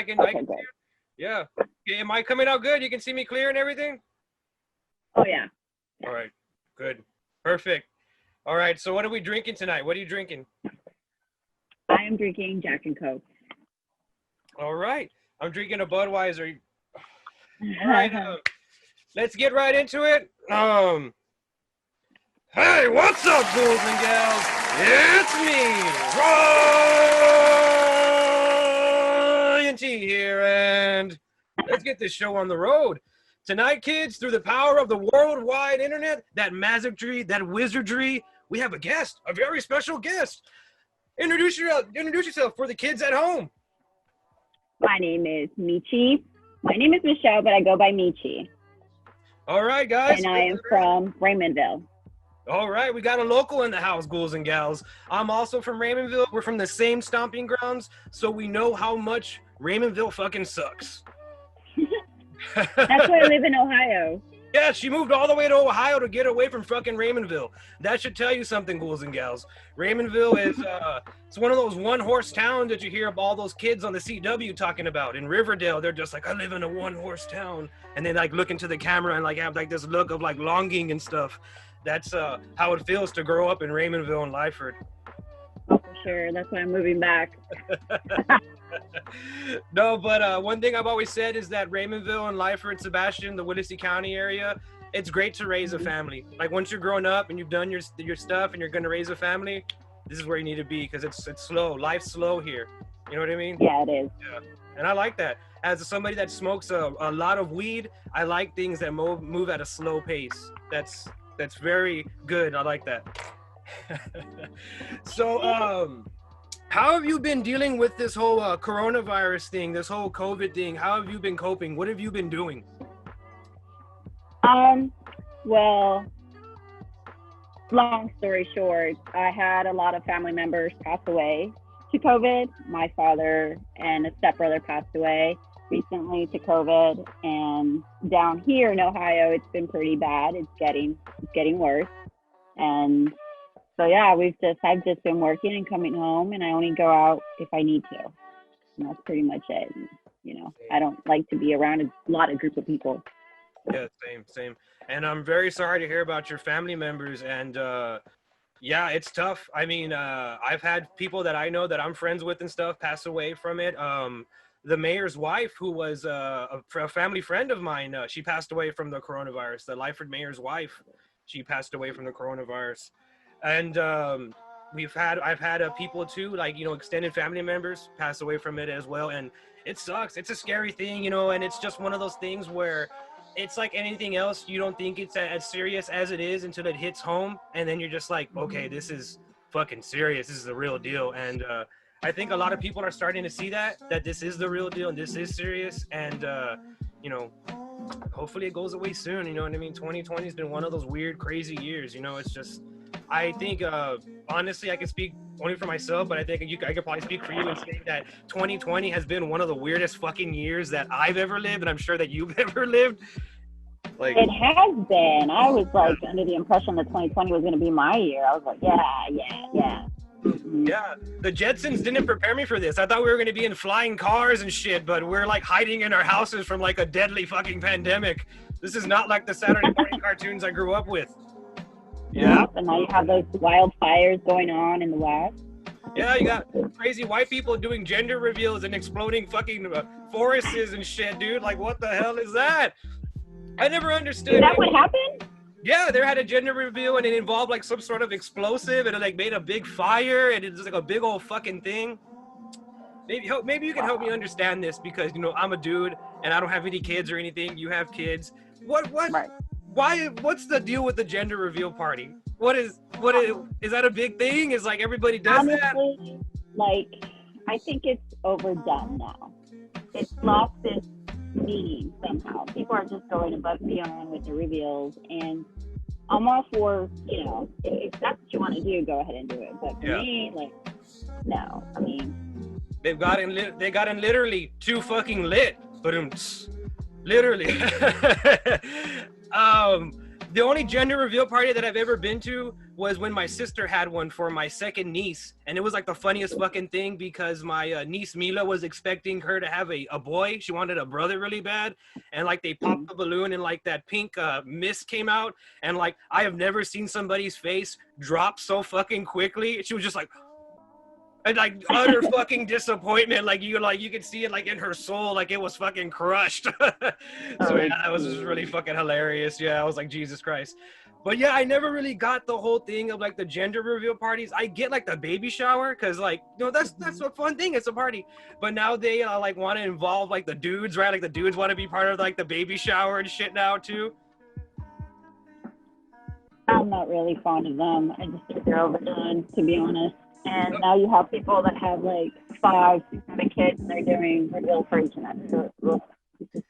Okay, good. Yeah. Am I coming out good? You can see me clear and everything? Oh, yeah. All right. Good. Perfect. All right. So what are we drinking tonight? What are you drinking? I am drinking Jack and Coke. All right. I'm drinking a Budweiser. All right. Let's get right into it. Hey, what's up, ghouls and gals? It's me, Ryan.T here, and let's get this show on the road. Tonight, kids, through the power of the worldwide internet, that magicry, that wizardry, we have a guest, a very special guest. Introduce yourself for the kids at home. My name is Michii. My name is Michelle, but I go by Michii. All right, guys. And I am from Raymondville. All right, we got a local in the house, ghouls and gals. I'm also from Raymondville. We're from the same stomping grounds, so we know how much Raymondville fucking sucks. That's why I live in Ohio. Yeah, she moved all the way to Ohio to get away from fucking Raymondville. That should tell you something, ghouls and gals. Raymondville is it's one of those one-horse towns that you hear of all those kids on the CW talking about. In Riverdale, they're just like, I live in a one-horse town. And they like look into the camera and like have like this look of like longing and stuff. That's how it feels to grow up in Raymondville and Lyford. Oh, for sure. That's why I'm moving back. No, but one thing I've always said is that Raymondville and Lyford, Sebastian, the Willacy County area, it's great to raise a family. Like once you're grown up and you've done your stuff and you're going to raise a family, this is where you need to be because it's slow. Life's slow here. You know what I mean? Yeah, it is. Yeah. And I like that. As somebody that smokes a lot of weed, I like things that move at a slow pace. That's very good. I like that. So, how have you been dealing with this whole coronavirus thing, this whole COVID thing? How have you been coping? What have you been doing? Well, long story short, I had a lot of family members pass away to COVID. My father and a stepbrother passed away recently to COVID, and down here in Ohio, it's been pretty bad. It's getting worse, and so yeah, I've just been working and coming home, and I only go out if I need to. And that's pretty much it. And, you know, I don't like to be around a lot of group of people. Yeah, same. And I'm very sorry to hear about your family members. And yeah, it's tough. I mean, I've had people that I know that I'm friends with and stuff pass away from it. The mayor's wife, who was a family friend of mine, she passed away from the coronavirus. The Lyford mayor's wife, she passed away from the coronavirus. And I've had people too, like, you know, extended family members pass away from it as well. And it sucks. It's a scary thing, you know, and it's just one of those things where it's like anything else. You don't think it's as serious as it is until it hits home. And then you're just like, okay, this is fucking serious. This is the real deal. And I think a lot of people are starting to see that this is the real deal and this is serious. And, you know, hopefully it goes away soon. You know what I mean? 2020 has been one of those weird, crazy years. You know, it's just, I think, honestly, I can speak only for myself, but I think I could probably speak for you and say that 2020 has been one of the weirdest fucking years that I've ever lived, and I'm sure that you've ever lived. Like, it has been. I was like under the impression that 2020 was going to be my year. I was like, yeah. Mm-hmm. Yeah, the Jetsons didn't prepare me for this. I thought we were going to be in flying cars and shit, but we're like hiding in our houses from like a deadly fucking pandemic. This is not like the Saturday morning cartoons I grew up with. Yeah. And now you have those wildfires going on in the West. Yeah, you got crazy white people doing gender reveals and exploding fucking forests and shit, dude. Like, what the hell is that? I never understood. Is that what happened? Yeah, they had a gender reveal and it involved like some sort of explosive and it like made a big fire and it's like a big old fucking thing. Maybe you can help me understand this because, you know, I'm a dude and I don't have any kids or anything. You have kids. Right. What's the deal with the gender reveal party? Is that a big thing? Is like everybody does Honestly, that? Like, I think it's overdone now. It's lost its meaning somehow. People are just going above and beyond with the reveals, and I'm all for, you know, if that's what you want to do, go ahead and do it. But for me, like, no. I mean, they got in literally too fucking lit, but literally. The only gender reveal party that I've ever been to was when my sister had one for my second niece, and it was like the funniest fucking thing because my niece Mila was expecting her to have a boy. She wanted a brother really bad, and like they popped the balloon and like that pink mist came out, and like I have never seen somebody's face drop so fucking quickly. She was just like, and like utter fucking disappointment, like you could see it like in her soul, like it was fucking crushed. So yeah, that was just really fucking hilarious. Yeah, I was like, Jesus Christ. But yeah, I never really got the whole thing of like the gender reveal parties. I get like the baby shower because like, you know, that's a fun thing. It's a party. But now they like want to involve like the dudes, right? Like the dudes want to be part of like the baby shower and shit now too. I'm not really fond of them. I just think they're overdone, to be honest. And now you have people that have like 5, 6 kids and they're doing reveal for each other.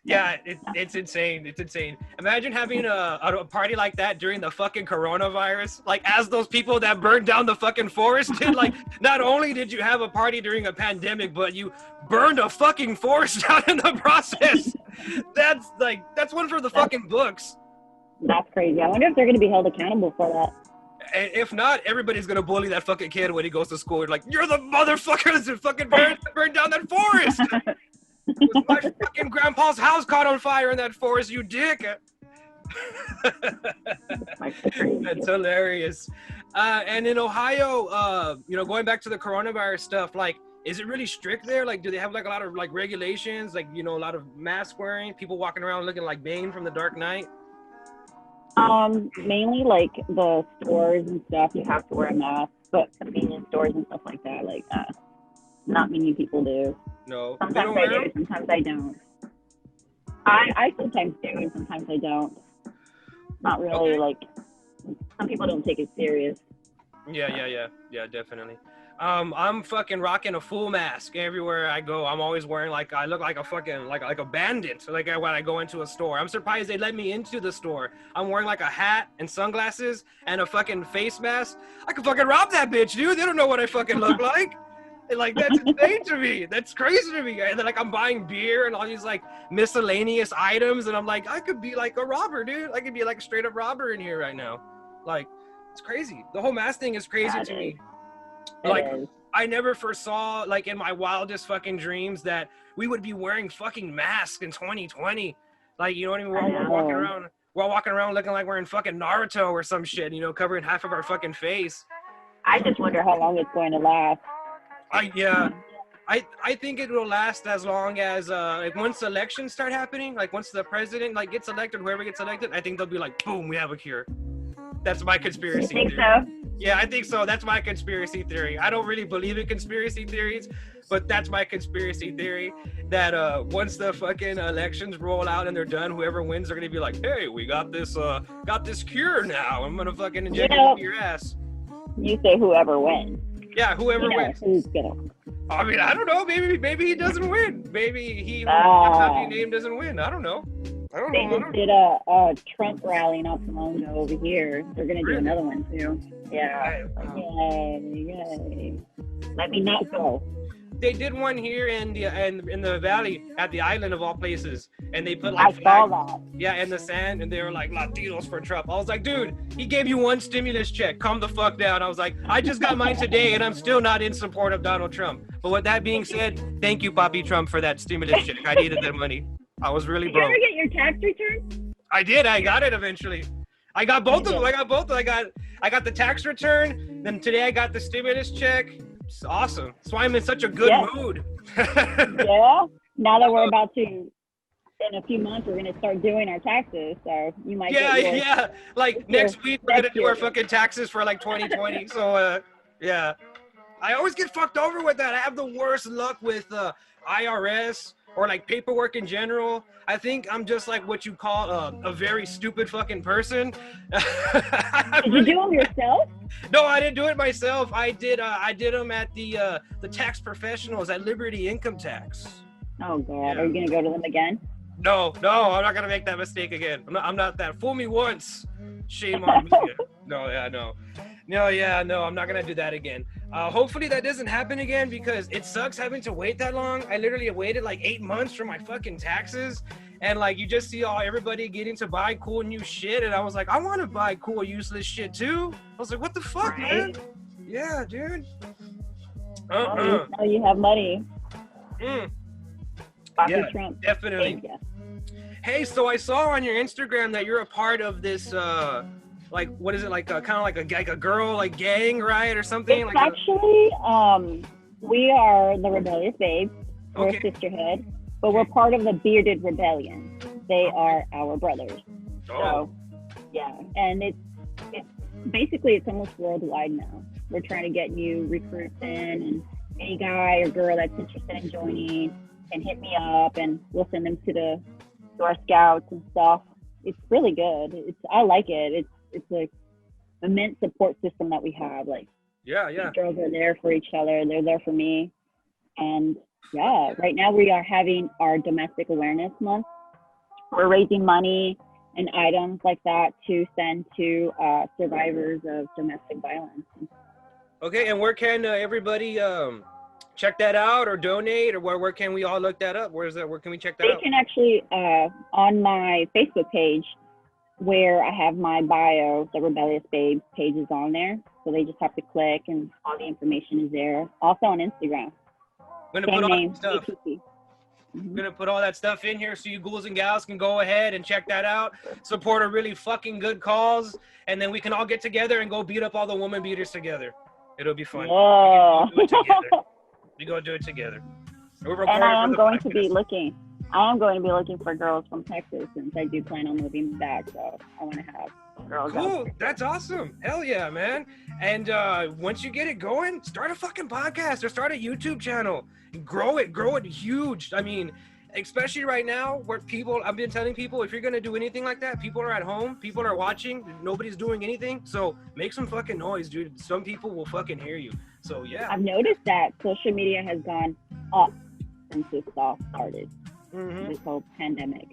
Yeah, it's insane. It's insane. Imagine having a party like that during the fucking coronavirus. Like, as those people that burned down the fucking forest did. Like, not only did you have a party during a pandemic, but you burned a fucking forest down in the process. That's one for the fucking books. That's crazy. I wonder if they're going to be held accountable for that. And if not, everybody's going to bully that fucking kid when he goes to school. You're like, you're the motherfuckers that fucking burned down that forest. My fucking grandpa's house caught on fire in that forest, you dick. That's hilarious. And in Ohio, you know, going back to the coronavirus stuff, like, is it really strict there? Like, do they have like a lot of like regulations? Like, you know, a lot of mask wearing, people walking around looking like Bane from The Dark Knight? Mainly like the stores and stuff, you have to wear a mask, but convenience stores and stuff like that, like not many people do. No. Sometimes I do, sometimes I don't. I sometimes do and sometimes I don't. Not really, like, some people don't take it serious. Yeah, definitely. I'm fucking rocking a full mask everywhere I go. I'm always wearing like, I look like a fucking, like a bandit, like when I go into a store. I'm surprised they let me into the store. I'm wearing like a hat and sunglasses and a fucking face mask. I could fucking rob that bitch, dude. They don't know what I fucking look like. And like, that's insane to me. That's crazy to me. And then like, I'm buying beer and all these like miscellaneous items. And I'm like, I could be like a robber, dude. I could be like a straight up robber in here right now. Like, it's crazy. The whole mask thing is crazy to me. Like, I never foresaw, like, in my wildest fucking dreams that we would be wearing fucking masks in 2020. Like, you know what I mean? We're walking around looking like we're in fucking Naruto or some shit, you know, covering half of our fucking face. I just wonder how long it's going to last. I think it will last as long as, like, once elections start happening, like, once the president, like, gets elected, whoever gets elected, I think they'll be like, boom, we have a cure. That's my conspiracy theory. You think so? Yeah, I think so. That's my conspiracy theory. I don't really believe in conspiracy theories, but that's my conspiracy theory, that once the fucking elections roll out and they're done, whoever wins, they're gonna be like, hey, we got this cure now. I'm gonna fucking inject it into your ass. You say whoever wins. Yeah, whoever wins. Who's gonna? I mean, I don't know. Maybe he doesn't win. Maybe he who not be named doesn't win. I don't know. They just did a Trump rally not too long ago over here. They're gonna do another one too. Yeah. Yay. Let me not go. They did one here in the valley at the island of all places, and they put like I saw that. Yeah, in the sand, and they were like Latinos for Trump. I was like, dude, he gave you one stimulus check. Calm the fuck down. I was like, I just got mine today, and I'm still not in support of Donald Trump. But with that being said, thank you, Papi Trump, for that stimulus check. I needed that money. I was really broke. Did you ever get your tax return? I did. I got it eventually. I got both of them. I got the tax return. Then today I got the stimulus check. It's awesome. That's why I'm in such a good mood. Yeah. Now that we're about to, in a few months, we're gonna start doing our taxes. So you might. Yeah. Like next week we're gonna do our fucking taxes for like 2020. So yeah. I always get fucked over with that. I have the worst luck with IRS. Or like paperwork in general. I think I'm just like what you call a very stupid fucking person. Did you do them yourself? No, I didn't do it myself. I did them at the tax professionals at Liberty Income Tax. Oh God, yeah. Are you gonna go to them again? No, I'm not gonna make that mistake again. I'm not that. Fool me once, shame on me. No, I'm not gonna do that again. Hopefully that doesn't happen again because it sucks having to wait that long. I literally waited like 8 months for my fucking taxes, and like you just see all everybody getting to buy cool new shit, and I was like, I want to buy cool useless shit too. I was like, what the fuck, man? Yeah, dude. Well, you have money. Yeah, Trump. Definitely. Hey, so I saw on your Instagram that you're a part of this, like, what is it, like, kind of like a girl, like, gang, right, or something? It's like actually, we are the Rebellious Babes. We're a sisterhood, but we're part of the Bearded Rebellion. They are our brothers. So, yeah, and it's basically, it's almost worldwide now. We're trying to get new recruits in, and any guy or girl that's interested in joining can hit me up, and we'll send them to our scouts and stuff. It's really good. I like it. It's like immense support system that we have. Like, the girls are there for each other. They're there for me. And yeah, right now we are having our Domestic Awareness Month. We're raising money and items like that to send to survivors of domestic violence. Okay, and where can everybody check that out or donate, or where can we all look that up? Where can we check that out? They can actually, on my Facebook page, where I have my bio, the Rebellious Babes page is on there. So they just have to click, and all the information is there. Also on Instagram. I'm gonna put all that stuff in here so you ghouls and gals can go ahead and check that out. Support a really fucking good cause, and then we can all get together and go beat up all the woman beaters together. It'll be fun. Oh. We go do it together. And I am going to be looking for girls from Texas, since I do plan on moving back. So I want to have girls. Cool. That's awesome. Hell yeah, man. And once you get it going, start a fucking podcast or start a YouTube channel. Grow it huge. I mean, especially right now where I've been telling people, if you're going to do anything like that, people are at home, people are watching, nobody's doing anything. So make some fucking noise, dude. Some people will fucking hear you. So yeah. I've noticed that social media has gone up since this all started. This whole pandemic.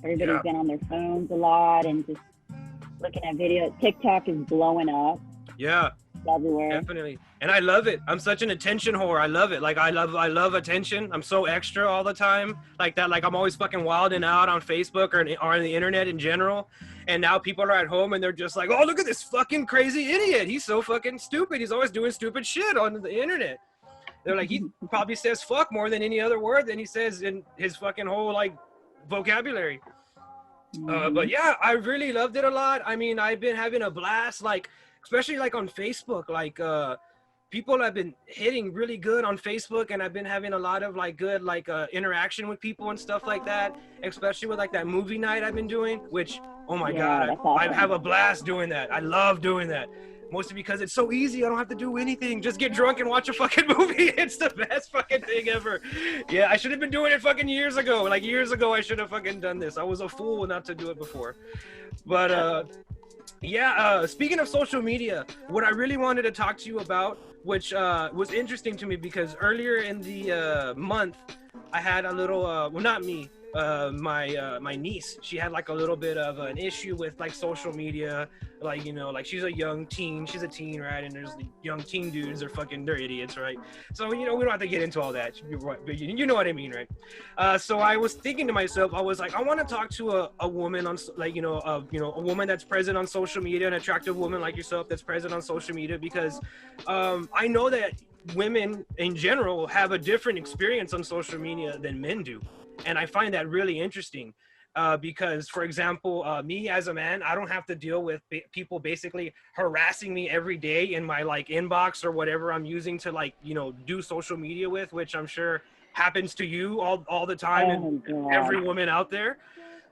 Everybody's been on their phones a lot and just looking at videos. TikTok is blowing up. Yeah. Everywhere. Definitely. And I love it. I'm such an attention whore. I love it. Like I love attention. I'm so extra all the time. Like that. Like I'm always fucking wilding out on Facebook or on the internet in general. And now people are at home and they're just like, oh, look at this fucking crazy idiot. He's so fucking stupid. He's always doing stupid shit on the internet. They're like, he probably says fuck more than any other word than he says in his fucking whole like vocabulary. But yeah, I really loved it a lot. I mean, I've been having a blast, like, especially like on Facebook, like people have been hitting really good on Facebook, and I've been having a lot of like good like interaction with people and stuff like that, especially with like that movie night I've been doing, which, oh my God, I have a blast doing that. I love doing that. Mostly because it's so easy. I don't have to do anything. Just get drunk and watch a fucking movie. It's the best fucking thing ever. Yeah, I should have been doing it fucking years ago. Like years ago, I should have fucking done this. I was a fool not to do it before. But yeah, speaking of social media, what I really wanted to talk to you about, which was interesting to me because earlier in the month, I had a little, well, not me, my niece, she had like a little bit of an issue with like social media, like, you know, like she's a teen, right? And there's the young teen dudes, they're idiots, right? So, you know, we don't have to get into all that, but you know what I mean, right? So I was thinking to myself, I was like, I want to talk to a woman on, like, a woman that's present on social media, an attractive woman like yourself that's present on social media, because I know that women in general have a different experience on social media than men do. And I find that really interesting because, for example, me as a man, I don't have to deal with people basically harassing me every day in my like inbox or whatever I'm using to like, you know, do social media with, which I'm sure happens to you all the time and every woman out there.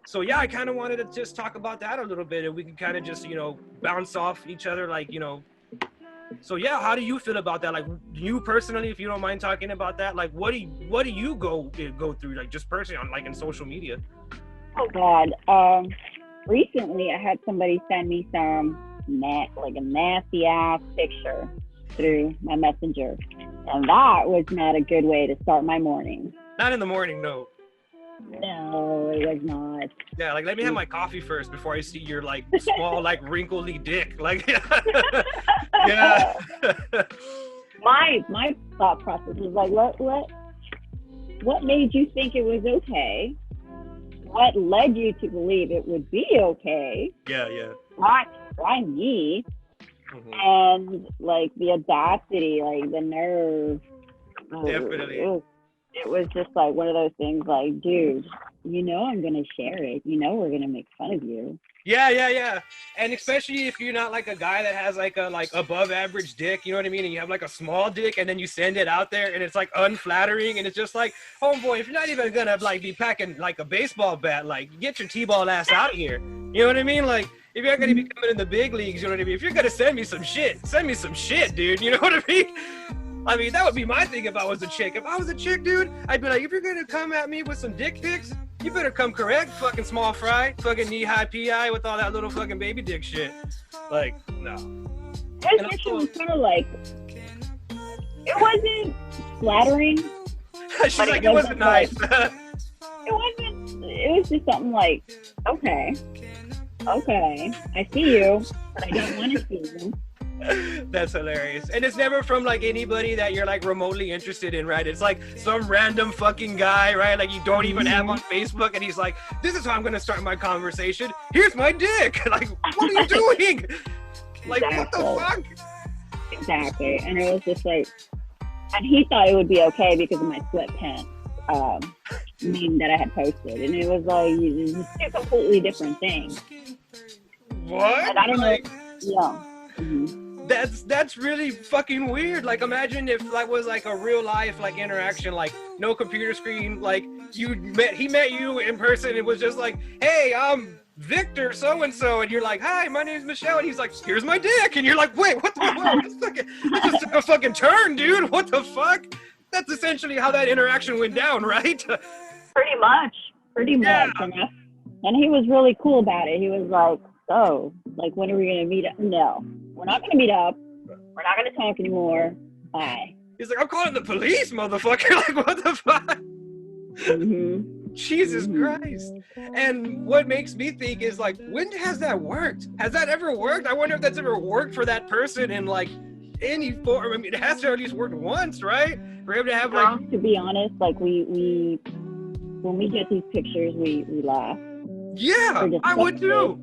So yeah, I kind of wanted to just talk about that a little bit, and we can kind of just, you know, bounce off each other, like, you know. So yeah, how do you feel about that? Like, you personally, if you don't mind talking about that, like, what do you go through, like, just personally on, like, in social media? Oh God, recently I had somebody send me some like a nasty ass picture through my messenger, and that was not a good way to start my morning. Not in the morning, no. No, it was not. Yeah, like, let me have my coffee first before I see your like small like wrinkly dick. Like, yeah. My thought process was like, what made you think it was okay what led you to believe it would be okay? Yeah. Why me? Mm-hmm. And like the audacity, like the nerve. Definitely. It was just like one of those things like, dude, you know I'm gonna share it. You know we're gonna make fun of you. Yeah. And especially if you're not like a guy that has like a above average dick, you know what I mean? And you have like a small dick and then you send it out there and it's like unflattering and it's just like, homeboy, if you're not even gonna like be packing like a baseball bat, like get your T-ball ass out of here. You know what I mean? Like if you're not gonna be coming in the big leagues, you know what I mean? If you're gonna send me some shit, dude. You know what I mean? I mean, that would be my thing if I was a chick. If I was a chick, dude, I'd be like, if you're gonna come at me with some dick pics, you better come correct, fucking small fry, fucking knee-high PI with all that little fucking baby dick shit. Like, no. It was kind of like, it wasn't flattering. She's like, it wasn't nice. It was just something like, okay, I see you, but I don't want to see you. That's hilarious. And it's never from like anybody that you're like remotely interested in, right? It's like some random fucking guy, right? Like you don't even have on Facebook and he's like, this is how I'm gonna start my conversation. Here's my dick. Like, what are you doing? Like, exactly. What the fuck? Exactly. And it was just like, and he thought it would be okay because of my sweatpants meme that I had posted. And it was like, it's just two completely different things. What? And I don't know. Yeah. Mm-hmm. That's really fucking weird. Like imagine if that was like a real life like interaction, like no computer screen, like he met you in person. It was just like, hey, I'm Victor so and so, and you're like, hi, my name's Michelle, and he's like, here's my dick, and you're like, wait, what the fuck? That just took a fucking turn, dude. What the fuck? That's essentially how that interaction went down, right? Pretty much. And he was really cool about it. He was like, oh, like when are we gonna meet up? No. We're not going to meet up. We're not going to talk anymore. Bye. He's like, I'm calling the police, motherfucker. Like, what the fuck? Mm-hmm. Jesus Christ. And what makes me think is like, when has that worked? Has that ever worked? I wonder if that's ever worked for that person in like any form. I mean, it has to at least worked once, right? For him to have like... To be honest, like we when we get these pictures, we laugh. Yeah, I would too.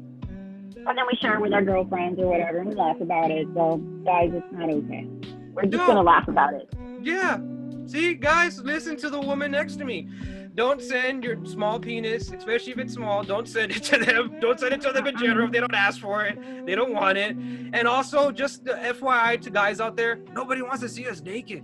And then we share it with our girlfriends or whatever, and we laugh about it. So, guys, it's not okay. We're just going to laugh about it. Yeah. See, guys, listen to the woman next to me. Don't send your small penis, especially if it's small. Don't send it to them. Don't send it to them in general if they don't ask for it. They don't want it. And also, just FYI to guys out there, nobody wants to see us naked.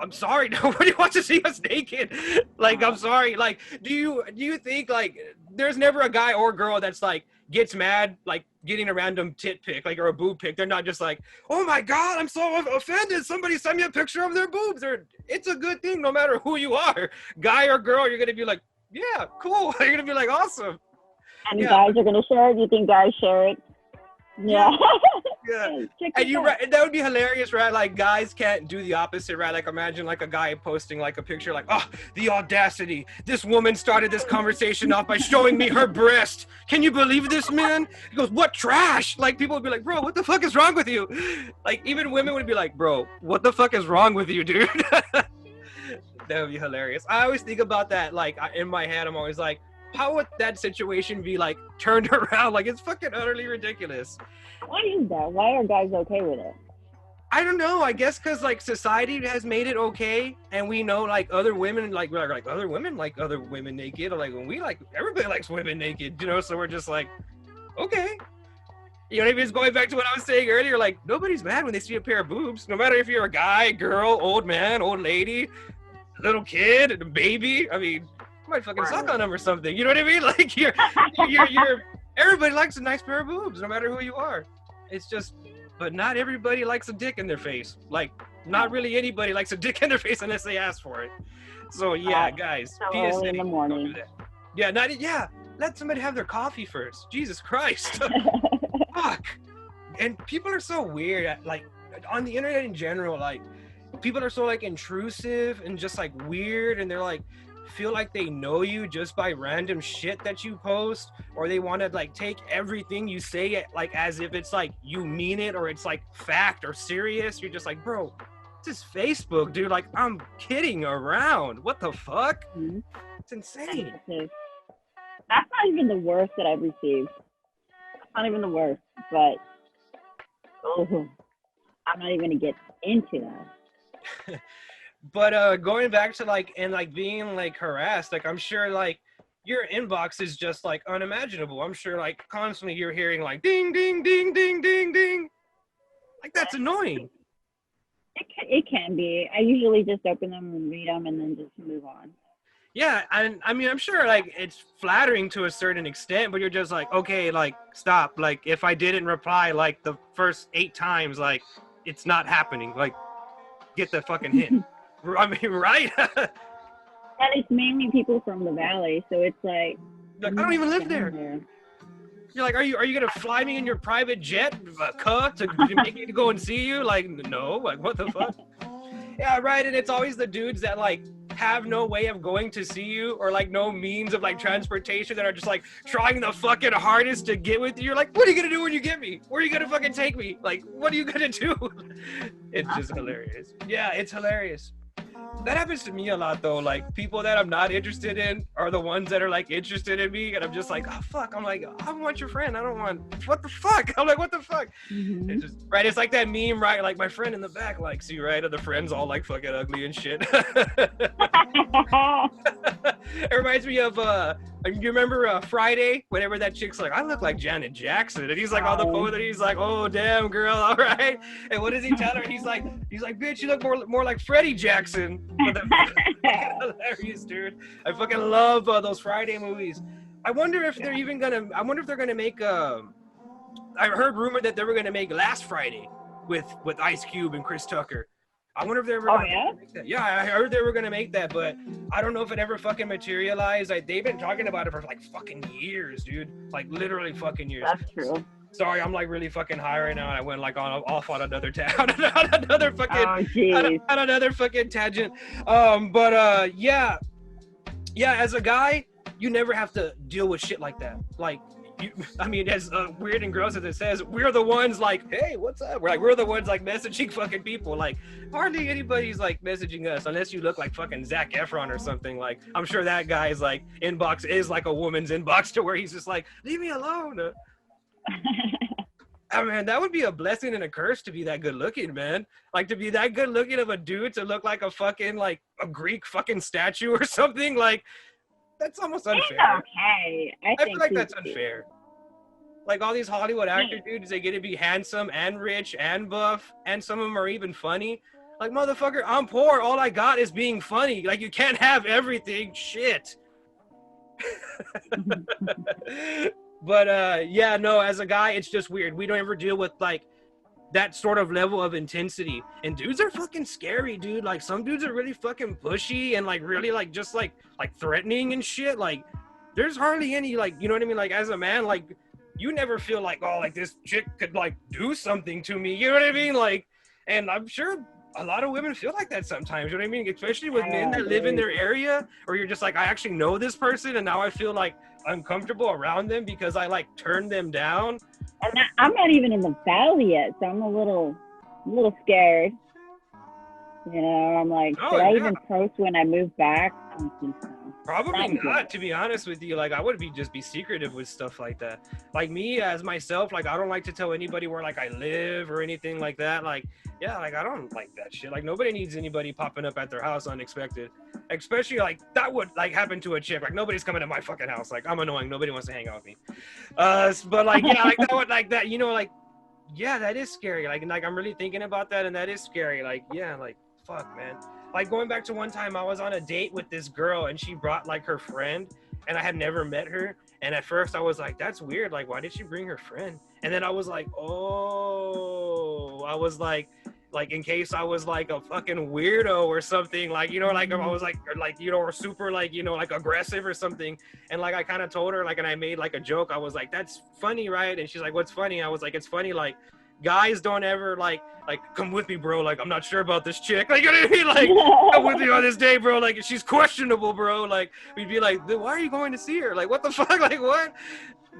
I'm sorry, nobody wants to see us naked. Like, I'm sorry. Like, do you think, like, there's never a guy or girl that's, like, gets mad, like, getting a random tit pic, like, or a boob pic. They're not just like, oh, my God, I'm so offended. Somebody send me a picture of their boobs. It's a good thing no matter who you are. Guy or girl, you're going to be like, yeah, cool. You're going to be like, awesome. And guys are going to share it? Do you think guys share it? Yeah. Yeah. And you're right. That would be hilarious, right? Like guys can't do the opposite, right? Like imagine like a guy posting like a picture like, oh, the audacity. This woman started this conversation off by showing me her breast. Can you believe this, man? He goes, what trash? Like people would be like, bro, what the fuck is wrong with you? Like even women would be like, bro, what the fuck is wrong with you, dude? That would be hilarious. I always think about that. Like in my head, I'm always like, how would that situation be like turned around? Like it's fucking utterly ridiculous. Why is that? Why are guys okay with it? I don't know. I guess because like society has made it okay, and we know like other women like other women like other women naked. Or, like when we like everybody likes women naked, you know. So we're just like, okay. You know what I mean? It's going back to what I was saying earlier. Like nobody's mad when they see a pair of boobs, no matter if you're a guy, girl, old man, old lady, little kid, a baby. I mean. Might fucking suck on them or something. You know what I mean? Like you're everybody likes a nice pair of boobs, no matter who you are. It's just, but not everybody likes a dick in their face. Like not really anybody likes a dick in their face unless they ask for it. So yeah, guys. So early in the morning. Don't do that. Yeah, let somebody have their coffee first. Jesus Christ. Fuck. And people are so weird. Like on the internet in general, like people are so like intrusive and just like weird, and they're like. Feel like they know you just by random shit that you post, or they want to like take everything you say like as if it's like you mean it or it's like fact or serious. You're just like, bro, this is Facebook, dude. Like I'm kidding around. What the fuck? Mm-hmm. It's insane. That's not even the worst that I've received. Not even the worst, but I'm not even gonna get into that. But going back to like and like being like harassed, like I'm sure like your inbox is just like unimaginable. I'm sure like constantly you're hearing like ding ding ding ding ding ding. Like that's annoying. It can be. I usually just open them and read them and then just move on. Yeah, and I mean I'm sure like it's flattering to a certain extent, but you're just like, okay, like stop. Like if I didn't reply like the first 8 times, like it's not happening. Like get the fucking hint. I mean, right? And it's mainly people from the valley, so it's like I don't even live there. You're like, are you gonna fly me in your private jet, to make me go and see you? Like, no, like what the fuck? Yeah, right. And it's always the dudes that like have no way of going to see you or like no means of like transportation that are just like trying the fucking hardest to get with you. You're like, what are you gonna do when you get me? Where are you gonna fucking take me? Like, what are you gonna do? It's just hilarious. Yeah, it's hilarious. That happens to me a lot though. Like people that I'm not interested in are the ones that are like interested in me, and I'm just like, oh fuck. I'm like, I want your friend. I don't want. What the fuck? I'm like, what the fuck? Mm-hmm. It's just right. It's like that meme, right? Like my friend in the back, like, see, right? And the friend's all like fucking ugly and shit. It reminds me of you remember Friday? Whenever that chick's like, I look like Janet Jackson, and he's like on the phone, and he's like, oh damn girl, all right. And what does he tell her? He's like, bitch, you look more like Freddie Jackson. Hilarious, dude. I fucking love those Friday movies. I wonder if they're even gonna. I wonder if they're gonna make. I heard rumor that they were gonna make Last Friday with Ice Cube and Chris Tucker. I wonder if they were. Make that. Yeah, I heard they were gonna make that, but I don't know if it ever fucking materialized. They've been talking about it for like fucking years, dude. Like literally fucking years. That's true. Sorry, I'm like really fucking high right now, and I went like off on another another fucking on another fucking tangent. Yeah, as a guy, you never have to deal with shit like that. Like, I mean, as weird and gross as it says, we're the ones like, hey, what's up? We're the ones like messaging fucking people. Like, hardly anybody's like messaging us unless you look like fucking Zac Efron or something. Like, I'm sure that guy's like inbox is like a woman's inbox to where he's just like, leave me alone. I mean, that would be a blessing and a curse to be that good looking, man. Like to be that good looking of a dude to look like a fucking like a Greek fucking statue or something. Like that's almost unfair. It's okay. I feel like that's unfair. Like all these Hollywood actor dudes, they get to be handsome and rich and buff, and some of them are even funny. Like motherfucker, I'm poor. All I got is being funny. Like you can't have everything. Shit. But yeah, no, as a guy, it's just weird. We don't ever deal with like that sort of level of intensity. And dudes are fucking scary, dude. Like some dudes are really fucking pushy and like really like just like threatening and shit. Like there's hardly any like, you know what I mean? Like as a man, like you never feel like, oh, like this chick could like do something to me. You know what I mean? Like, and I'm sure a lot of women feel like that sometimes, you know what I mean? Especially with men that live in their area, or you're just like, I actually know this person and now I feel like uncomfortable around them because I like turned them down. I'm not even in the valley yet, so I'm a little scared. You know, I'm like, should I even post when I move back? I don't think so. Probably not, to be honest with you. Like, I would just be secretive with stuff like that. Like me, as myself, like, I don't like to tell anybody where, like, I live or anything like that. Like, yeah, like, I don't like that shit. Like, nobody needs anybody popping up at their house unexpected. Especially, like, that would, like, happen to a chick. Like, nobody's coming to my fucking house. Like, I'm annoying. Nobody wants to hang out with me. But, like, yeah, like, that would, like, that, you know, like, yeah, that is scary. Like, I'm really thinking about that, and that is scary. Like, yeah, like, fuck, man. Like going back to one time I was on a date with this girl and she brought like her friend and I had never met her. And at first I was like, that's weird. Like, why did she bring her friend? And then I was like, oh, I was like in case I was like a fucking weirdo or something, like, you know, like I was like, you know, or super like, you know, like aggressive or something. And like, I kind of told her like, and I made like a joke. I was like, that's funny, right? And she's like, what's funny? I was like, it's funny. Like, guys don't ever like come with me, bro, like I'm not sure about this chick, like, you know what I mean, like come with me on this day, bro, like she's questionable, bro. Like we'd be like, why are you going to see her? Like what the fuck, like what?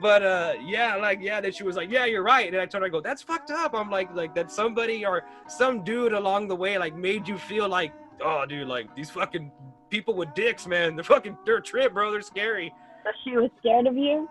But yeah, like, yeah, that she was like, yeah, you're right. And I told her, I go, that's fucked up. I'm like that somebody or some dude along the way like made you feel like, oh dude, like these fucking people with dicks, man, they're a trip, bro, they're scary. So she was scared of you?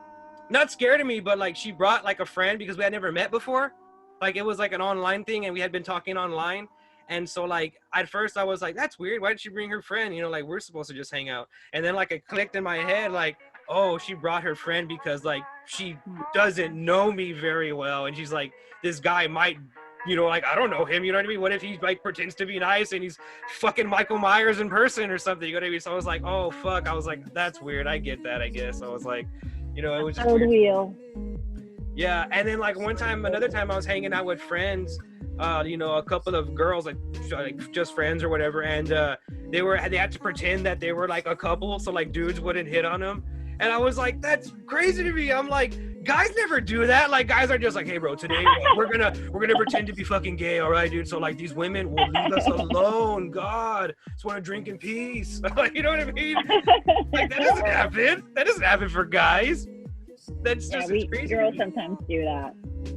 Not scared of me, but like she brought like a friend because we had never met before. Like it was like an online thing and we had been talking online. And so like at first I was like, that's weird. Why did she bring her friend? You know, like we're supposed to just hang out. And then like it clicked in my head like, oh, she brought her friend because like she doesn't know me very well. And she's like, this guy might, you know, like I don't know him, you know what I mean? What if he like pretends to be nice and he's fucking Michael Myers in person or something, you know what I mean? So I was like, oh fuck. I was like, that's weird. I get that, I guess. I was like, you know, it was just Third wheel. yeah. And then like another time I was hanging out with friends, you know, a couple of girls, like just friends or whatever, and they had to pretend that they were like a couple, so like dudes wouldn't hit on them. And I was like, that's crazy to me. I'm like, guys never do that. Like guys are just like, hey bro, today we're gonna pretend to be fucking gay, all right, dude? So like these women will leave us alone. God, just want to drink in peace. You know what I mean? Like that doesn't happen. That doesn't happen for guys. That's just it's crazy. Girls sometimes do that.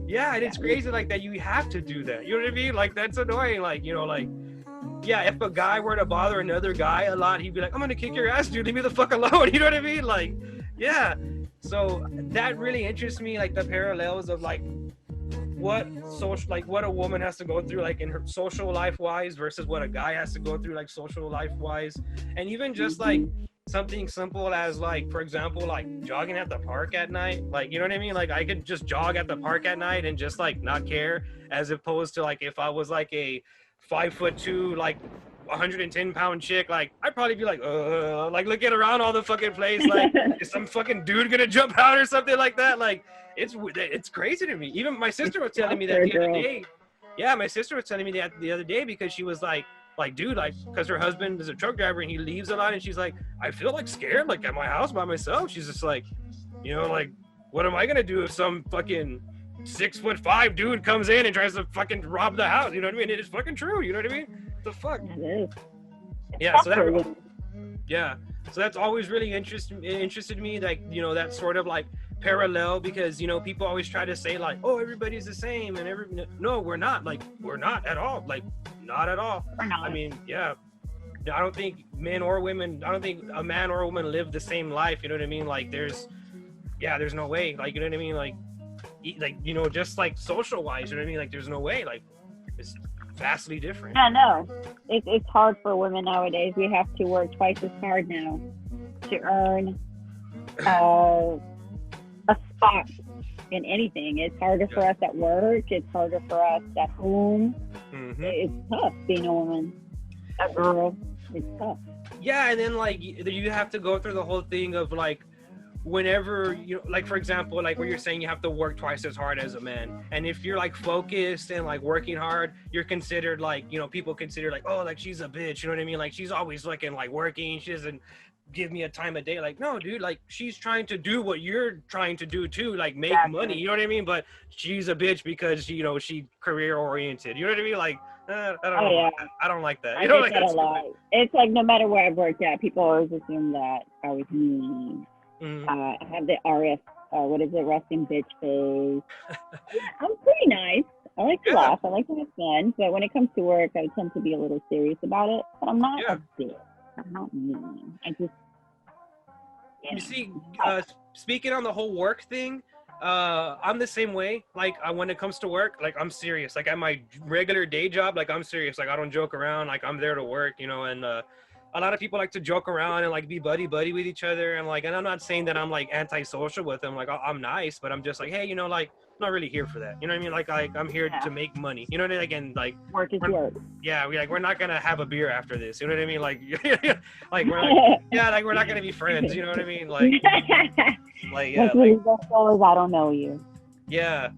Yeah, and it's crazy like that. You have to do that. You know what I mean? Like that's annoying. Like, you know, like, yeah, if a guy were to bother another guy a lot, he'd be like, I'm gonna kick your ass, dude. Leave me the fuck alone. You know what I mean? Like, yeah. So that really interests me, like the parallels of like what a woman has to go through like in her social life wise versus what a guy has to go through like social life wise. And even just like something simple as like, for example, like jogging at the park at night, like, you know what I mean? Like I could just jog at the park at night and just like not care, as opposed to like if I was like a 5'2", like 110-pound chick, like I'd probably be like looking around all the fucking place, like is some fucking dude gonna jump out or something like that? Like it's crazy to me. Even my sister was telling me that the other day. Yeah, my sister was telling me that the other day because she was like, dude, like, because her husband is a truck driver and he leaves a lot, and she's like, I feel like scared, like at my house by myself. She's just like, you know, like, what am I gonna do if some fucking 6'5" dude comes in and tries to fucking rob the house? You know what I mean? It is fucking true. You know what I mean? What the fuck? It is. Yeah. So that. Yeah. So that's always really interested me, like, you know, that sort of like parallel, because, you know, people always try to say like, oh, everybody's the same, and no, we're not. Like, we're not at all. Like, not at all. We're not. I mean, yeah. I don't think men or women, I don't think a man or a woman live the same life. You know what I mean? Like, there's no way. Like, you know what I mean? Like, you know, just like social wise, you know what I mean? Like, there's no way. Like, it's vastly different. Yeah, no. It's hard for women nowadays. We have to work twice as hard now to earn a spot in anything. It's harder for us at work. It's harder for us at home. Mm-hmm. It's tough being a woman, a girl. It's tough. Yeah, and then like you have to go through the whole thing of like, whenever you, like, for example, like where you're saying you have to work twice as hard as a man, and if you're like focused and like working hard, you're considered like, you know, people consider like, oh, like she's a bitch, you know what I mean? Like she's always looking like working, she doesn't give me a time of day. Like, no, dude, like she's trying to do what you're trying to do too, like make money, you know what I mean? But she's a bitch because, you know, she career oriented, you know what I mean? Like, I don't know. Yeah. I don't like that. You know, like that a lot. It's like no matter where I've worked at, people always assume that I was mean. Mm-hmm. I have the resting bitch face. I'm pretty nice. I like to laugh. I like to have fun. But when it comes to work, I tend to be a little serious about it. But I'm not a bitch. I'm not mean. I just... You see, speaking on the whole work thing, I'm the same way. Like, when it comes to work, like, I'm serious. Like, at my regular day job, like, I'm serious. Like, I don't joke around. Like, I'm there to work, you know, and a lot of people like to joke around and like be buddy with each other, and like, and I'm not saying that I'm like antisocial with them. Like, I'm nice, but I'm just like, hey, you know, like, I'm not really here for that. You know what I mean? Like, I'm here to make money. You know what I mean? Again, like, work is work. Yeah, we're not gonna have a beer after this. You know what I mean? Like, like we're not, like we're not gonna be friends. You know what I mean? Like, yeah. Like, I don't know you. Yeah.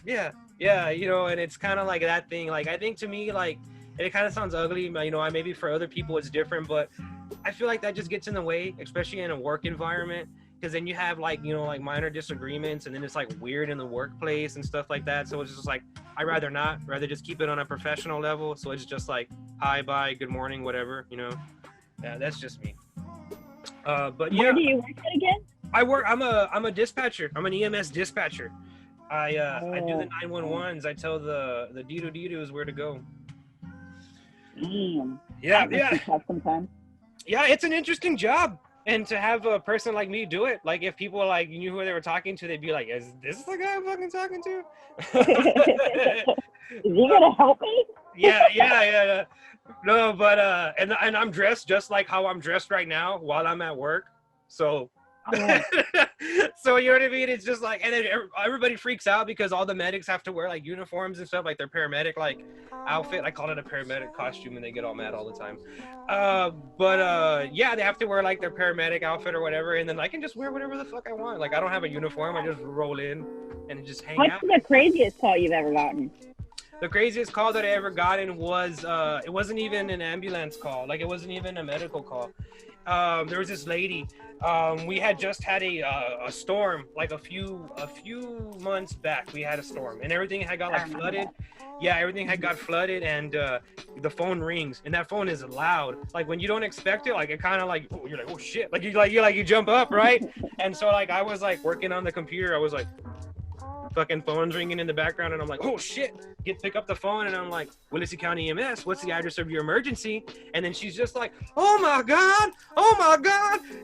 You know, and it's kind of like that thing. Like, I think to me, like, it kind of sounds ugly, you know, maybe for other people it's different, but I feel like that just gets in the way, especially in a work environment, because then you have like, you know, like minor disagreements, and then it's like weird in the workplace and stuff like that. So it's just like, I'd rather just keep it on a professional level. So it's just like, hi, bye, good morning, whatever, you know. Yeah, that's just me. But yeah. Where do you work at again? I'm a dispatcher. I'm an EMS dispatcher. I do the 911s. I tell the Dido-Didos where to go. Damn. Yeah. Sometimes. Yeah, it's an interesting job. And to have a person like me do it, like if people like knew who they were talking to, they'd be like, "Is this the guy I'm fucking talking to?" Is he gonna help me? Yeah. No, but and I'm dressed just like how I'm dressed right now while I'm at work. So, so you know what I mean? It's just like, and then everybody freaks out because all the medics have to wear like uniforms and stuff, like their paramedic like outfit. I call it a paramedic costume, and they get all mad all the time. But yeah, they have to wear like their paramedic outfit or whatever, and then I can just wear whatever the fuck I want. Like I don't have a uniform. I just roll in and just hang out. What's the craziest call you've ever gotten? The craziest call that I ever gotten was it wasn't even an ambulance call. Like it wasn't even a medical call. There was this lady. We had just had a storm like a few months back. We had a storm and everything had got like flooded. Yeah, everything had got flooded, and the phone rings, and that phone is loud. Like when you don't expect it, like it kind of like, oh, you're like, oh shit, like you jump up, right? And so like I was like working on the computer. I was like, fucking phone's ringing in the background, and I'm like, oh shit, pick up the phone, and I'm like, Willacy County EMS, what's the address of your emergency? And then she's just like, oh my god,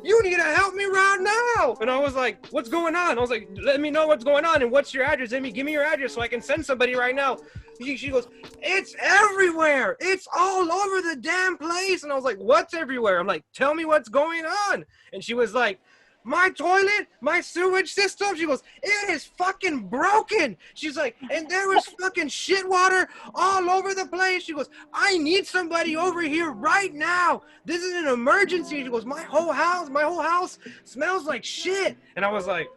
you need to help me right now. And I was like, what's going on? I was like, let me know what's going on, and what's your address? Give me your address so I can send somebody right now. She goes, it's everywhere, it's all over the damn place. And I was like, what's everywhere? I'm like, tell me what's going on. And she was like, my toilet, my sewage system. She goes, it is fucking broken. She's like, and there was fucking shit water all over the place. She goes, I need somebody over here right now. This is an emergency. She goes, my whole house smells like shit. And I was like,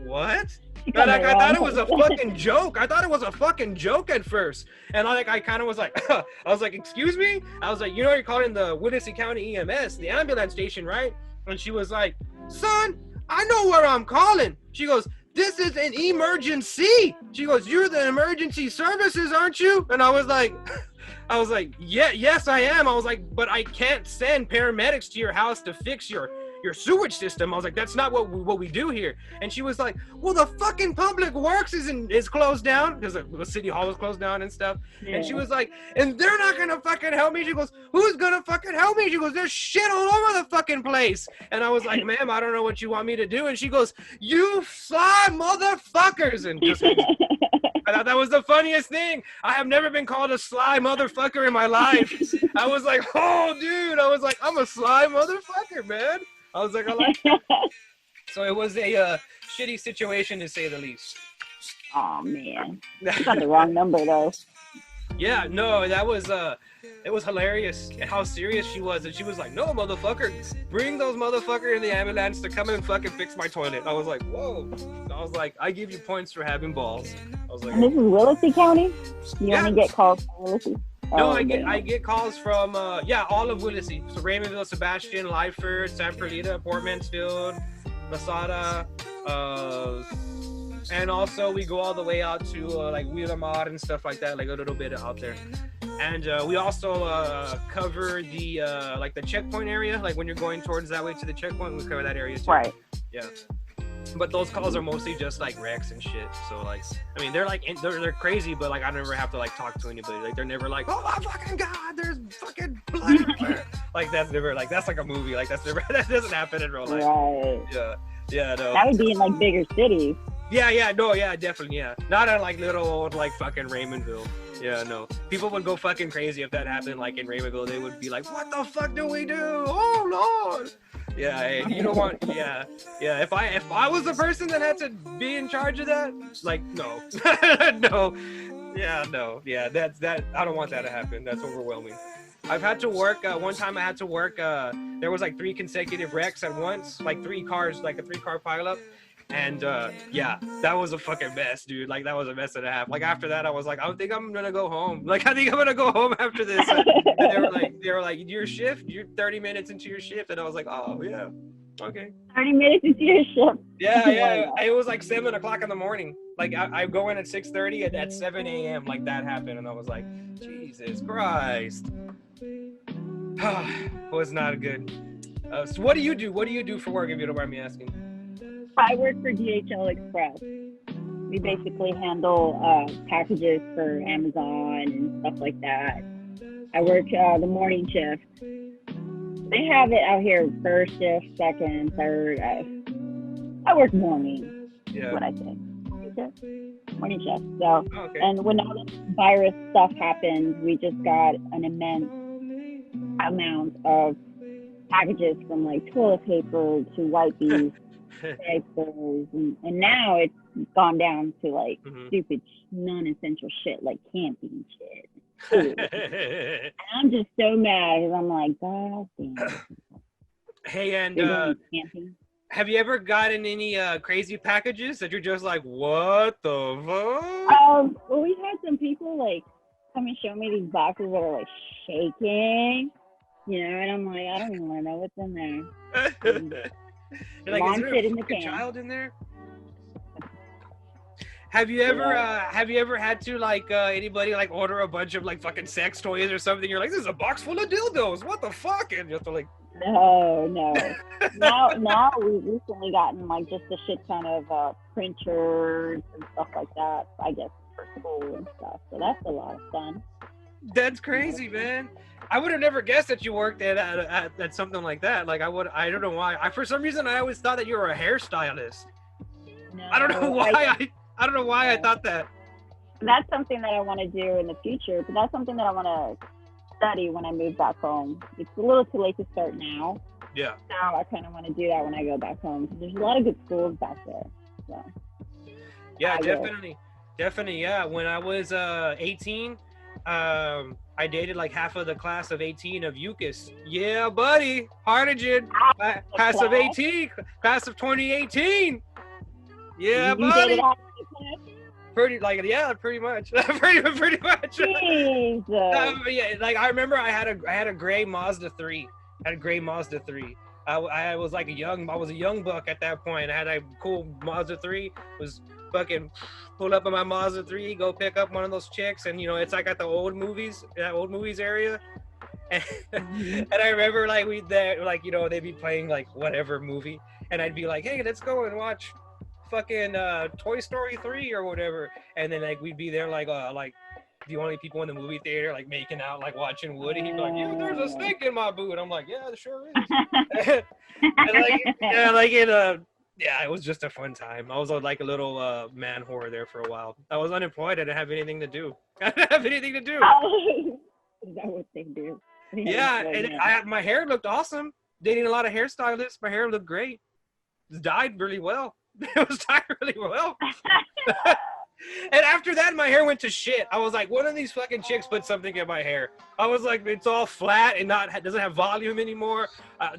what? Like, I thought it was a fucking joke. I thought it was a fucking joke at first. And I kind of was like, I was like, excuse me? I was like, you know, you're calling the Willacy County EMS, the ambulance station, right? And she was like, son, I know where I'm calling. She goes, this is an emergency. She goes, you're the emergency services, aren't you? And I was like, yeah, yes, I am. I was like, but I can't send paramedics to your house to fix your sewage system. I was like, that's not what we do here. And she was like, well, the fucking public works is closed down because the city hall was closed down and stuff. Yeah. And she was like, and they're not gonna fucking help me. She goes, who's gonna fucking help me? She goes, there's shit all over the fucking place. And I was like, ma'am, I don't know what you want me to do. And she goes, you sly motherfuckers. And just I thought that was the funniest thing. I have never been called a sly motherfucker in my life. I was like, oh dude, I was like, I'm a sly motherfucker, man. I was like, I like that. So it was a shitty situation, to say the least. Oh man, you got the wrong number though. Yeah, no, that was it was hilarious how serious she was, and she was like, no, motherfucker, bring those motherfucker in the ambulance to come and fucking fix my toilet. I was like, whoa. I was like, I give you points for having balls. I was like, and this is Willacy County? You only get calls from Willacy? No, I get calls from all of Willacy. So Raymondville, Sebastian, Lyford, San Perlita, Port Mansfield, Lasada, and also we go all the way out to like Wheeler-Mod and stuff like that, like a little bit out there. And we also cover the like the checkpoint area, like when you're going towards that way to the checkpoint, we cover that area too. Right. Yeah. But those calls are mostly just like wrecks and shit. So like, I mean, they're like they're crazy, but like I never have to like talk to anybody. Like they're never like, oh my fucking god, there's fucking blood everywhere. Like that's never like that's like a movie. Like that's never that doesn't happen in real life. Right. Yeah, no. That would be in like bigger cities. Yeah, no, yeah, definitely, yeah. Not in like little old like fucking Raymondville. Yeah, no. People would go fucking crazy if that happened like in Raymondville. They would be like, what the fuck do we do? Oh Lord. Yeah, and you don't want. Yeah. If I was the person that had to be in charge of that, like, no, no, yeah, no, yeah, that's that. I don't want that to happen. That's overwhelming. I've had to work. One time I had to work. There was like 3 consecutive wrecks at once, like 3 cars, like a 3-car pileup. And yeah, that was a fucking mess, dude. Like that was a mess and a half. Like after that, I was like, I think I'm gonna go home. Like I think I'm gonna go home after this. And they were like, your shift, you're 30 minutes into your shift, and I was like, oh yeah, okay. 30 minutes into your shift. Yeah. It was like 7 o'clock in the morning. Like I go in at 6:30, and at 7 a.m. like that happened, and I was like, Jesus Christ. Was not good. So what do you do? What do you do for work, if you don't mind me asking? I work for DHL Express. We basically handle packages for Amazon and stuff like that. I work the morning shift. They have it out here first shift, second, third. I work morning. Yeah. Is what I say. Morning shift. So, Okay. and when all this virus stuff happened, we just got an immense amount of packages from like toilet paper to wipes, diapers, and now it's gone down to like stupid non-essential shit like camping shit. And I'm just so mad because I'm like, God damn. Hey, and camping. have you ever gotten any crazy packages that you're just like, what the fuck? Well, we've had some people like come and show me these boxes that are like shaking, you know, and I'm like, I don't even want to know what's in there. You're like, is there a fucking child in there? Have you ever had to like anybody like order a bunch of like fucking sex toys or something? You're like, this is a box full of dildos. What the fuck? And you have to like. No. now we've recently gotten like just a shit ton of printers and stuff like that. I guess for school and stuff. So that's a lot of fun. That's crazy, man. I would have never guessed that you worked at something like that. Like I don't know why. For some reason I always thought that you were a hairstylist. No, I don't know why. I don't know why I thought that. That's something that I want to do in the future, but that's something that I want to study when I move back home. It's a little too late to start now. Yeah. Now I kind of want to do that when I go back home because there's a lot of good schools back there. So. Yeah, definitely. Yeah, when I was 18, I dated like half of the class of 18 of UCAS. Yeah, buddy, Hartigan, class of 18, class of 2018. Yeah, buddy. Pretty much. pretty much. Yeah, like I remember I had a gray Mazda 3. I was like I was a young buck at that point. I had a cool Mazda 3. Was fucking pull up in my Mazda 3, go pick up one of those chicks, and you know it's like at the old movies area. And I remember like they'd be playing like whatever movie, and I'd be like, hey, let's go and watch fucking Toy Story 3 or whatever, and then like we'd be there like the only people in the movie theater like making out, like watching Woody. He'd be like, yeah, there's a snake in my boot. I'm like, yeah, there sure is. It was just a fun time. I was like a little man whore there for a while. I was unemployed. I didn't have anything to do. Is that what they do? Yeah, and my hair looked awesome. Dating a lot of hairstylists. My hair looked great. It was dyed really well. And after that, my hair went to shit. I was like, one of these fucking chicks put something in my hair. I was like, it's all flat and doesn't have volume anymore.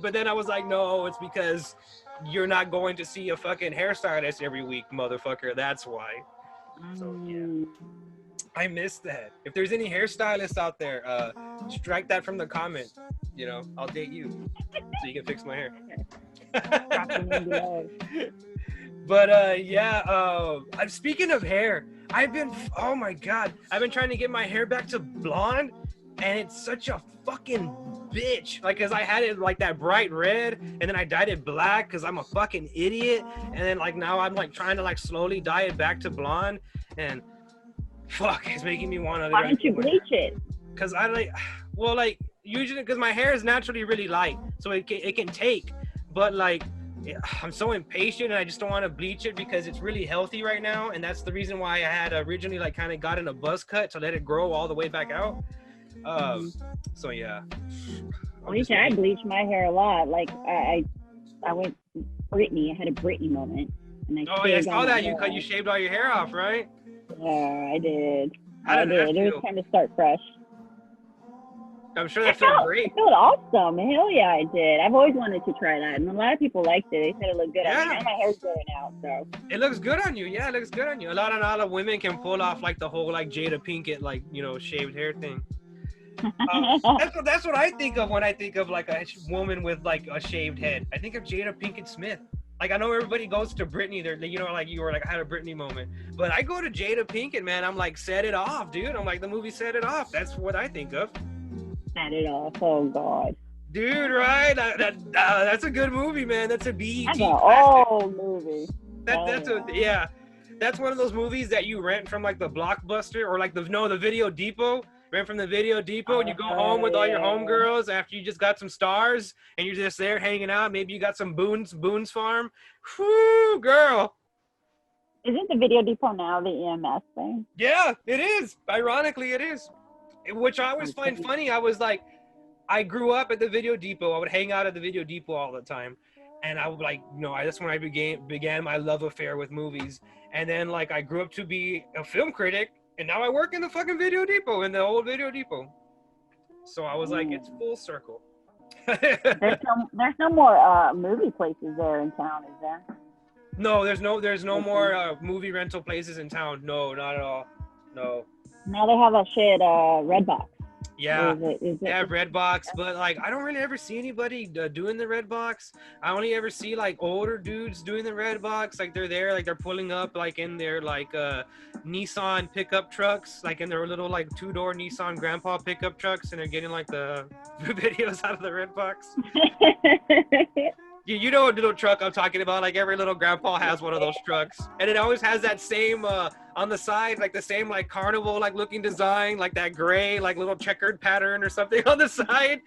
But then I was like, no, it's because you're not going to see a fucking hairstylist every week, motherfucker. That's why. So yeah, I missed that. If there's any hairstylists out there, strike that from the comment. You know, I'll date you so you can fix my hair. But speaking of hair, I've been trying to get my hair back to blonde, and it's such a fucking bitch. Like, cause I had it like that bright red, and then I dyed it black because I'm a fucking idiot, and then like now I'm like trying to like slowly dye it back to blonde, and fuck, it's making me want to. Why don't you bleach it? Cause usually because my hair is naturally really light, so it can take, but like. I'm so impatient and I just don't want to bleach it because it's really healthy right now, and that's the reason why I had originally like kind of gotten a buzz cut to let it grow all the way back out. So yeah. I bleached my hair a lot. Like I went Britney. I had a Britney moment, and I saw that you shaved all your hair off, right? Yeah, I did. How did that feel? It was time to start fresh. I'm sure that felt great. It felt awesome. Hell yeah, I did. I've always wanted to try that, and a lot of people liked it. They said it looked good on me. Now my hair's growing out, so. It looks good on you. Yeah, it looks good on you. A lot of women can pull off like the whole like Jada Pinkett shaved hair thing. That's what I think of when I think of like a woman with like a shaved head. I think of Jada Pinkett Smith. Like I know everybody goes to Britney. They're like you were like I had a Britney moment, but I go to Jada Pinkett, man. I'm like Set It Off, dude. I'm like the movie Set It Off. That's what I think of. Set It Off. Oh God. Dude, right? That's a good movie, man. That's a BET. That's an old movie. That's one of those movies that you rent from like the Blockbuster or like the Video Depot, Rent from the Video Depot, and you go home with all your homegirls after you just got some stars, and you're just there hanging out. Maybe you got some Boone's Farm. Whoo, girl. Isn't the Video Depot now the EMS thing? Yeah, it is. Ironically, it is. Which I always find funny. I was like, I grew up at the Video Depot. I would hang out at the Video Depot all the time. And I would like, that's when I began my love affair with movies. And then like I grew up to be a film critic, and now I work in the fucking Video Depot, in the old Video Depot. So I was like, it's full circle. There's no more movie places there in town, is there? No, there's no more movie rental places in town. No, not at all. No. Now they have a shit Redbox. Yeah, Redbox, but like I don't really ever see anybody doing the Redbox. I only ever see like older dudes doing the Redbox. Like they're there, like they're pulling up like in their like Nissan pickup trucks, like in their little like 2-door Nissan grandpa pickup trucks, and they're getting like the videos out of the Redbox. You know what little truck I'm talking about? Like every little grandpa has one of those trucks, and it always has that same on the side, like the same like carnival like looking design, like that gray like little checkered pattern or something on the side.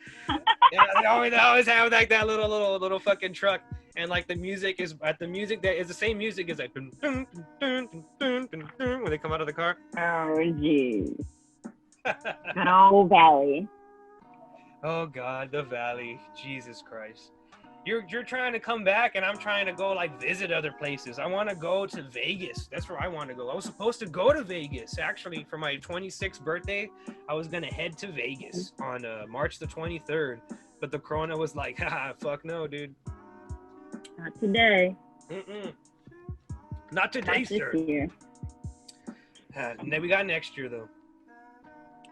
Yeah, they always have like that little fucking truck, and like the music is the same music as like dun, dun, dun, dun, dun, dun, dun, when they come out of the car. Oh jeez. Good old Valley. Oh God, the Valley. Jesus Christ. You're trying to come back, and I'm trying to go like visit other places. I want to go to Vegas. That's where I want to go. I was supposed to go to Vegas actually for my 26th birthday. I was gonna head to Vegas on March the 23rd, but the Corona was like, fuck no, dude. Not today. Not today, sir. Year. And then we got next year though.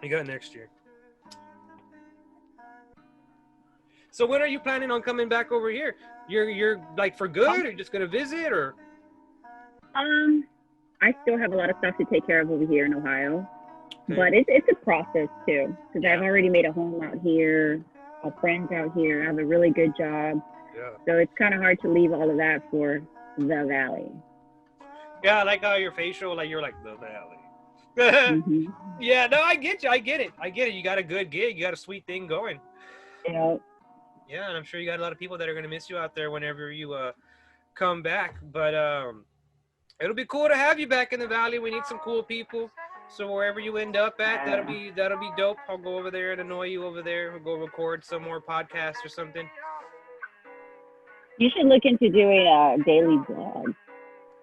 We got next year. So when are you planning on coming back over here? You're like for good, or just gonna visit, or? I still have a lot of stuff to take care of over here in Ohio, but it's a process too, because I've already made a home out here, a friends out here. I have a really good job, so it's kind of hard to leave all of that for the Valley. Yeah, I like how your facial, like you're like the Valley. Yeah, no, I get you. I get it. You got a good gig. You got a sweet thing going. Yeah. Yeah, and I'm sure you got a lot of people that are going to miss you out there whenever you come back. But it'll be cool to have you back in the Valley. We need some cool people. So wherever you end up at, that'll be dope. I'll go over there and annoy you over there. We'll go record some more podcasts or something. You should look into doing a daily vlog.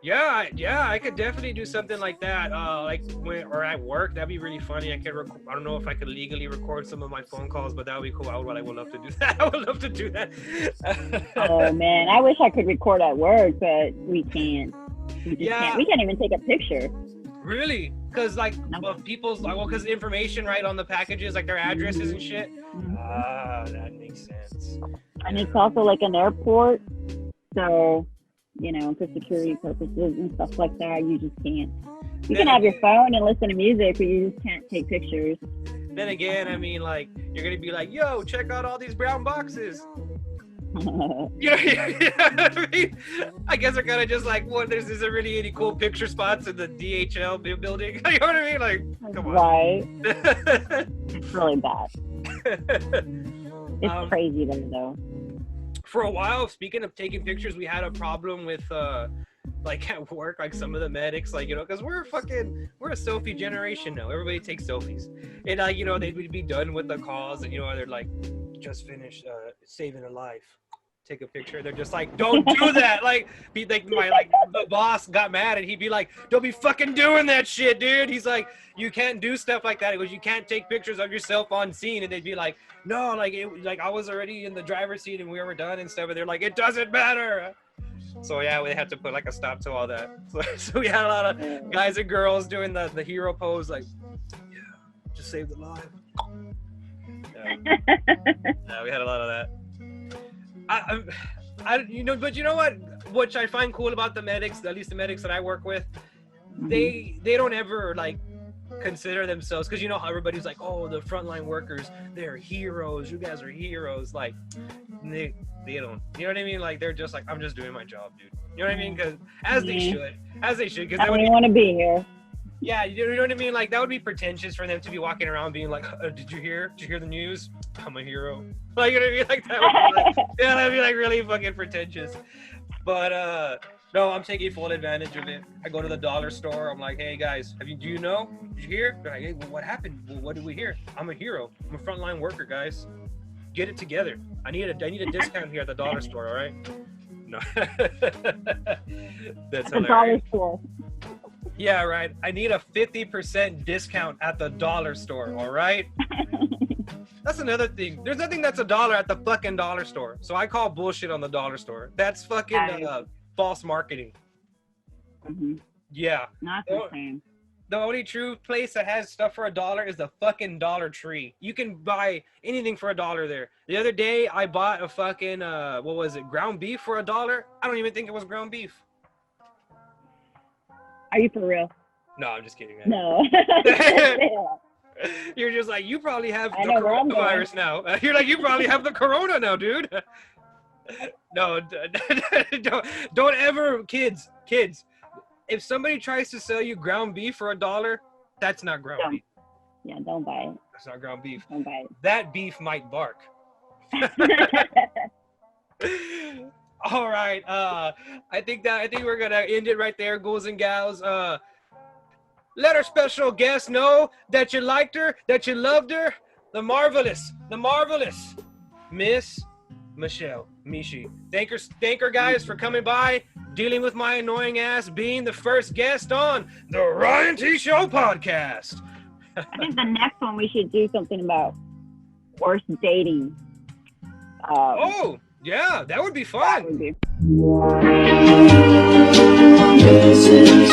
Yeah, I could definitely do something like that. Like or at work, that'd be really funny. I don't know if I could legally record some of my phone calls, but that would be cool. I would love to do that. I would love to do that. Oh man, I wish I could record at work, but we can't. We can't. We can't even take a picture. Really? Because like people's because information right on the packages, like their addresses and shit. That makes sense. And it's also like an airport, so. For security purposes and stuff like that, you just can't. You can have your phone and listen to music, but you just can't take pictures. Then again, I mean, like, you're going to be like, yo, check out all these brown boxes. You know what I mean? I guess they're kind of just like, there's really any cool picture spots in the DHL building. You know what I mean? Like, come on. Right. It's really bad. It's crazy though. For a while, speaking of taking pictures, we had a problem with like at work, like some of the medics, like, because we're a selfie generation now. Everybody takes selfies, and they would be done with the calls, and they're like, just finished saving a life, take a picture. They're just like, don't do that. The boss got mad, and he'd be like, don't be fucking doing that shit, dude. He's like, you can't do stuff like that. He goes, you can't take pictures of yourself on scene. And they'd be like, no, I was already in the driver's seat and we were done and stuff. And they're like, it doesn't matter. So yeah, we had to put like a stop to all that. So we had a lot of guys and girls doing the hero pose, like, yeah, just saved a life. Yeah, we had a lot of that. But you know what? Which I find cool about the medics, at least the medics that I work with, they don't ever like consider themselves, because how everybody's like, oh, the frontline workers, they're heroes. You guys are heroes. Like they don't. You know what I mean? Like they're just like, I'm just doing my job, dude. You know what I mean? Because as they should. Because I don't want to be here. Yeah, you know what I mean? Like, that would be pretentious for them to be walking around being like, did you hear the news? I'm a hero. Like, you know what I mean? Like, that would be like, yeah, that'd be like really fucking pretentious. But, no, I'm taking full advantage of it. I go to the dollar store. I'm like, hey, guys, do you know? Did you hear? They're like, hey, well, what happened? Well, what did we hear? I'm a hero. I'm a frontline worker, guys. Get it together. I need a discount here at the dollar store, all right? No. That's the dollar store. Yeah, right. I need a 50% discount at the dollar store, all right? That's another thing. There's nothing that's $1 at the fucking dollar store. So I call bullshit on the dollar store. That's fucking false marketing. Mm-hmm. Yeah. Not the same. The only true place that has stuff for $1 is the fucking Dollar Tree. You can buy anything for $1 there. The other day, I bought a fucking, what was it, ground beef for $1. I don't even think it was ground beef. Are you for real? No, I'm just kidding, man. No. You're just like, you probably have the coronavirus now. You're like, you probably have the corona now, dude. No, don't ever, kids. If somebody tries to sell you ground beef for $1, that's not ground beef. Yeah, don't buy it. That's not ground beef. Don't buy it. That beef might bark. All right. I think we're gonna end it right there, ghouls and gals. Let our special guest know that you liked her, that you loved her. The marvelous Miss Michii. Thank her guys for coming by, dealing with my annoying ass, being the first guest on the Ryan.T Show Podcast. I think the next one we should do something about worst dating. Oh, yeah, that would be fun. That would be. This is